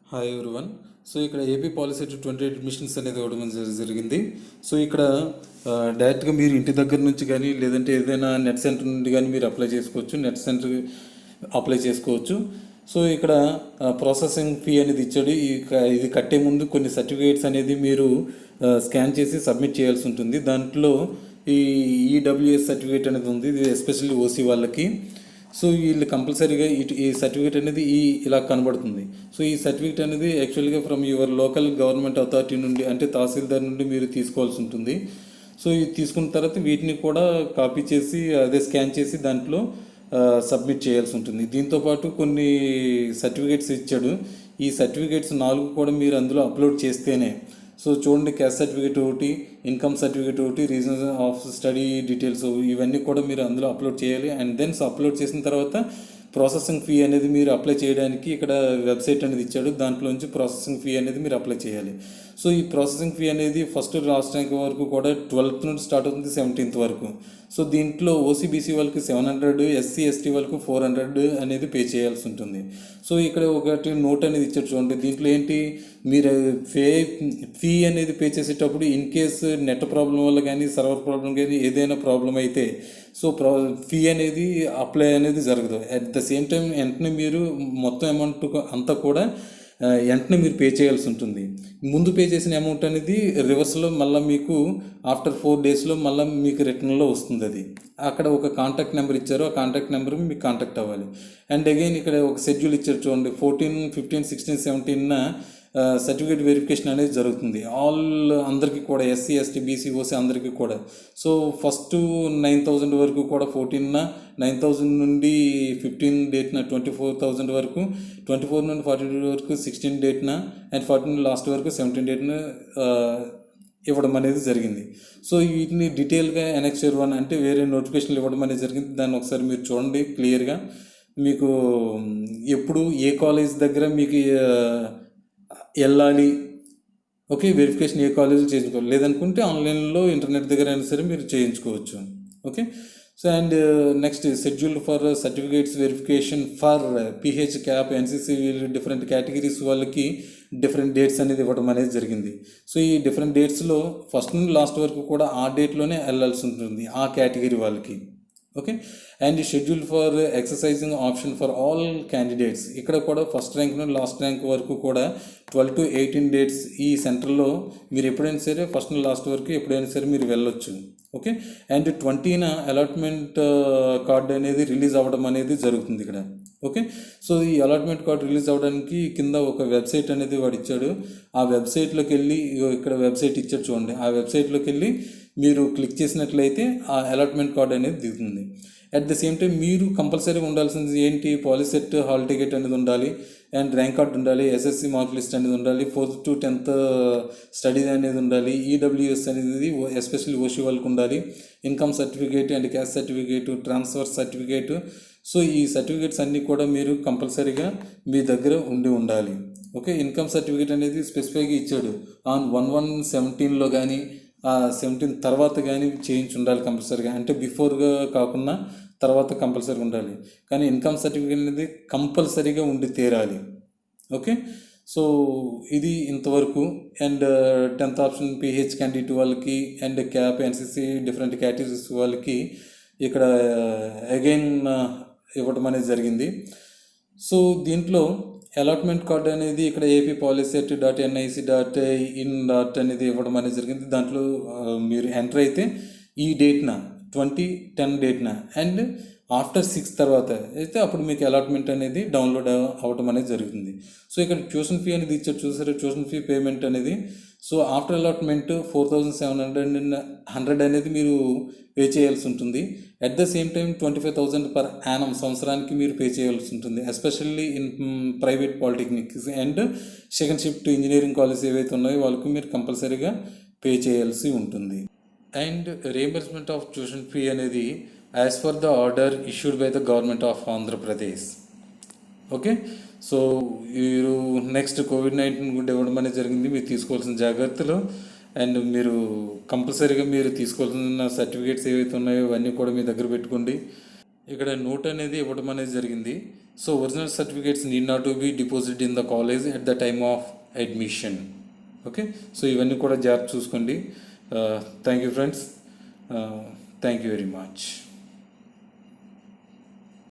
Hi everyone. So ఇక్కడ AP POLYCET 28 admissions అనేది ఇవ్వడం జరిగింది. సో ఇక్కడ డైరెక్ట్గా మీరు ఇంటి దగ్గర నుంచి కానీ లేదంటే ఏదైనా నెట్ సెంటర్ నుండి కానీ మీరు అప్లై చేసుకోవచ్చు. నెట్ సెంటర్ అప్లై చేసుకోవచ్చు. సో ఇక్కడ ప్రాసెసింగ్ ఫీ అనేది ఇచ్చాడు. ఇది కట్టే ముందు కొన్ని సర్టిఫికేట్స్ అనేది మీరు స్కాన్ చేసి సబ్మిట్ చేయాల్సి ఉంటుంది. దాంట్లో ఈ ఈడబ్ల్యూఎస్ సర్టిఫికేట్ అనేది ఉంది. ఇది ఎస్పెషల్లీ ఓసీ వాళ్ళకి. సో వీళ్ళు కంపల్సరీగా ఈ సర్టిఫికేట్ అనేది ఇలా కనబడుతుంది. సో ఈ సర్టిఫికేట్ అనేది యాక్చువల్గా from your local government authority నుండి అంటే తహసీల్దార్ నుండి మీరు తీసుకోవాల్సి ఉంటుంది. సో ఇది తీసుకున్న తర్వాత వీటిని కూడా కాపీ చేసి అదే స్కాన్ చేసి దాంట్లో సబ్మిట్ చేయాల్సి ఉంటుంది. దీంతోపాటు కొన్ని సర్టిఫికేట్స్ ఇచ్చాడు. ఈ సర్టిఫికేట్స్ 4 కూడా మీరు అందులో అప్లోడ్ చేస్తేనే. సో చూడండి, క్యాస్ట్ సర్టిఫికేట్ ఒకటి, ఇన్కమ్ సర్టిఫికేట్ ఒకటి, రీజన్ ఆఫ్ స్టడీ డీటెయిల్స్ ఇవన్నీ కూడా మీరు అందులో అప్లోడ్ చేయాలి. అండ్ దెన్ అప్లోడ్ చేసిన తర్వాత ప్రాసెసింగ్ ఫీ అనేది మీరు అప్లై చేయడానికి ఇక్కడ వెబ్సైట్ అనేది ఇచ్చాడు. దాంట్లోంచి ప్రాసెసింగ్ ఫీ అనేది మీరు అప్లై చేయాలి. సో ఈ ప్రాసెసింగ్ ఫీ అనేది ఫస్ట్ లాస్ట్ ర్యాంక్ వరకు కూడా 12th నుండి స్టార్ట్ అవుతుంది 17th వరకు. సో దీంట్లో ఓసీబీసీ వాళ్ళకి 700, ఎస్సీ ఎస్టీ వాళ్ళకు 400 అనేది పే చేయాల్సి ఉంటుంది. సో ఇక్కడ ఒకటి నోట్ అనేది ఇచ్చారు చూడండి. దీంట్లో ఏంటి, మీరు ఫీ అనేది పే చేసేటప్పుడు ఇన్ కేసు నెట్ ప్రాబ్లం వల్ల కానీ సర్వర్ ప్రాబ్లం కానీ ఏదైనా ప్రాబ్లం అయితే సో ఫీ అనేది అప్లై అనేది జరగదు. అట్ ద సేమ్ టైం వెంటనే మీరు మొత్తం అమౌంట్ అంతా కూడా వెంటనే మీరు పే చేయాల్సి ఉంటుంది. ముందు పే చేసిన అమౌంట్ అనేది రివర్స్లో మళ్ళీ మీకు ఆఫ్టర్ 4 daysలో మళ్ళీ మీకు రిటర్న్లో వస్తుంది. అది అక్కడ ఒక కాంటాక్ట్ నెంబర్ ఇచ్చారు. ఆ కాంటాక్ట్ నెంబర్ మీకు కాంటాక్ట్ అవ్వాలి. అండ్ అగైన్ ఇక్కడ ఒక షెడ్యూల్ ఇచ్చారు చూడండి. 14, 15, 16, 17 సర్టిఫికేట్ వెరిఫికేషన్ అనేది జరుగుతుంది. అందరికీ కూడా ఎస్సీ ఎస్టీ బీసీ ఓసీ అందరికీ కూడా. సో ఫస్ట్ 9,000 వరకు కూడా 14న, 9,000 నుండి 15 డేట్న 24,000 వరకు, 24 నుండి 42 వరకు 16 డేట్న, అండ్ 14 లాస్ట్ వరకు 17 డేట్న ఇవ్వడం అనేది జరిగింది. సో వీటిని డీటెయిల్గా ఎనెక్చర్ 1 అంటే వేరే నోటిఫికేషన్లు ఇవ్వడం అనేది జరిగింది. దాన్ని ఒకసారి మీరు చూడండి క్లియర్గా. మీకు ఎప్పుడు ఏ కాలేజ్ దగ్గర మీకు వెళ్ళాలి, ఓకే, వెరిఫికేషన్ ఏ కాలేజీలో చేయించుకోవాలి, లేదనుకుంటే ఆన్లైన్లో ఇంటర్నెట్ దగ్గర అయినా సరే మీరు చేయించుకోవచ్చు. Okay. So and next schedule for certificates verification for pH cap NCC different categories వాళ్ళకి డిఫరెంట్ డేట్స్ అనేది ఇవ్వడం అనేది జరిగింది. సో ఈ డిఫరెంట్ డేట్స్లో ఫస్ట్ నుండి లాస్ట్ వరకు కూడా ఆ డేట్లోనే వెళ్ళాల్సి ఉంటుంది ఆ కేటగిరీ వాళ్ళకి. Okay. And schedule for exercising option for all candidates. ఇక్కడ కూడా ఫస్ట్ ర్యాంక్ నుండి లాస్ట్ ర్యాంక్ వరకు కూడా 12 to 18 డేట్స్ ఈ సెంటర్లో మీరు ఎప్పుడైనా సరే ఫస్ట్ నుండి లాస్ట్ వరకు ఎప్పుడైనా సరే మీరు వెళ్ళొచ్చు. ఓకే. అండ్ 20న అలాట్మెంట్ కార్డ్ అనేది రిలీజ్ అవ్వడం అనేది జరుగుతుంది ఇక్కడ. ఓకే. సో ఈ అలాట్మెంట్ కార్డ్ రిలీజ్ అవ్వడానికి కింద ఒక వెబ్సైట్ అనేది వాడు ఇచ్చాడు. ఆ వెబ్సైట్లోకి వెళ్ళి ఇక్కడ వెబ్సైట్ ఇచ్చాడు చూడండి. ఆ వెబ్సైట్లోకి వెళ్ళి మీరు క్లిక్ చేసినట్లయితే ఆ అలాట్మెంట్ కార్డ్ అనేది దిగుతుంది. అట్ ద సేమ్ టైం మీరు కంపల్సరీగా ఉండాల్సింది ఏంటి, పాలిసెట్ హాల్ టికెట్ అనేది ఉండాలి, అండ్ ర్యాంక్ కార్డ్ ఉండాలి, ఎస్ఎస్సి మార్క్ లిస్ట్ అనేది ఉండాలి, 4th to 10th స్టడీ అనేది ఉండాలి, ఈడబ్ల్యూఎస్ అనేది ఎస్పెషల్లీ ఓసీ వాళ్ళకి ఉండాలి, income certificate and caste certificate, transfer certificate. So ఈ సర్టిఫికేట్స్ అన్నీ కూడా మీరు కంపల్సరీగా మీ దగ్గర ఉండాలి. ఓకే. ఇన్కమ్ సర్టిఫికేట్ అనేది స్పెసిఫైగా ఇచ్చాడు. ఆన్ 1/1/17లో కానీ 17 తర్వాత కానీ చేయించి ఉండాలి కంపల్సరీగా. అంటే బిఫోర్గా కాకుండా తర్వాత కంపల్సరీగా ఉండాలి. కానీ ఇన్కమ్ సర్టిఫికేట్ అనేది కంపల్సరీగా ఉండి తీరాలి. ఓకే. సో ఇది ఇంతవరకు. And 10th option PH candidate వాళ్ళకి and cap NCC different categories వాళ్ళకి ఇక్కడ అగైన్ ఇవ్వడం అనేది జరిగింది. సో దీంట్లో అలాట్మెంట్ కార్డ్ అనేది ఇక్కడ ఏపీ పాలిసెట్ .nic.in అనేది ఇవ్వడం అనేది జరిగింది. దాంట్లో మీరు ఎంటర్ అయితే ఈ డేట్న 20/10 డేట్న అండ్ ఆఫ్టర్ 6 తర్వాత అయితే అప్పుడు మీకు అలాట్మెంట్ అనేది డౌన్లోడ్ అవ్వడం అనేది జరుగుతుంది. సో ఇక్కడ ట్యూషన్ ఫీ అనేది ఇచ్చారు చూసారు, ట్యూషన్ ఫీ పేమెంట్ అనేది. సో ఆఫ్టర్ అలాట్మెంట్ 4,700 అనేది మీరు పే చేయాల్సి ఉంటుంది. At the same time 25,000 per annum సంవత్సరానికి మీరు పే చేయాల్సి ఉంటుంది. Especially in private polytechnics and second shift engineering college ఏవైతే ఉన్నాయో వాళ్ళకి మీరు కంపల్సరీగా పే చేయాల్సి ఉంటుంది. And reimbursement of tuition fee అనేది as per the order issued by the government of Andhra Pradesh. Okay. So మీరు నెక్స్ట్ కోవిడ్-19 కూడా ఇవ్వడం అనేది జరిగింది. మీరు తీసుకోవాల్సిన జాగ్రత్తలు అండ్ మీరు కంపల్సరీగా మీరు తీసుకోవాల్సిన సర్టిఫికేట్స్ ఏవైతే ఉన్నాయో అవన్నీ కూడా మీ దగ్గర పెట్టుకోండి. ఇక్కడ నోట్ అనేది ఇవ్వడం అనేది జరిగింది. So original certificates need not to be deposit in the college at the time of admission. Okay, so ఇవన్నీ కూడా జాగ్రత్త చూసుకోండి. Thank you friends, thank you very much.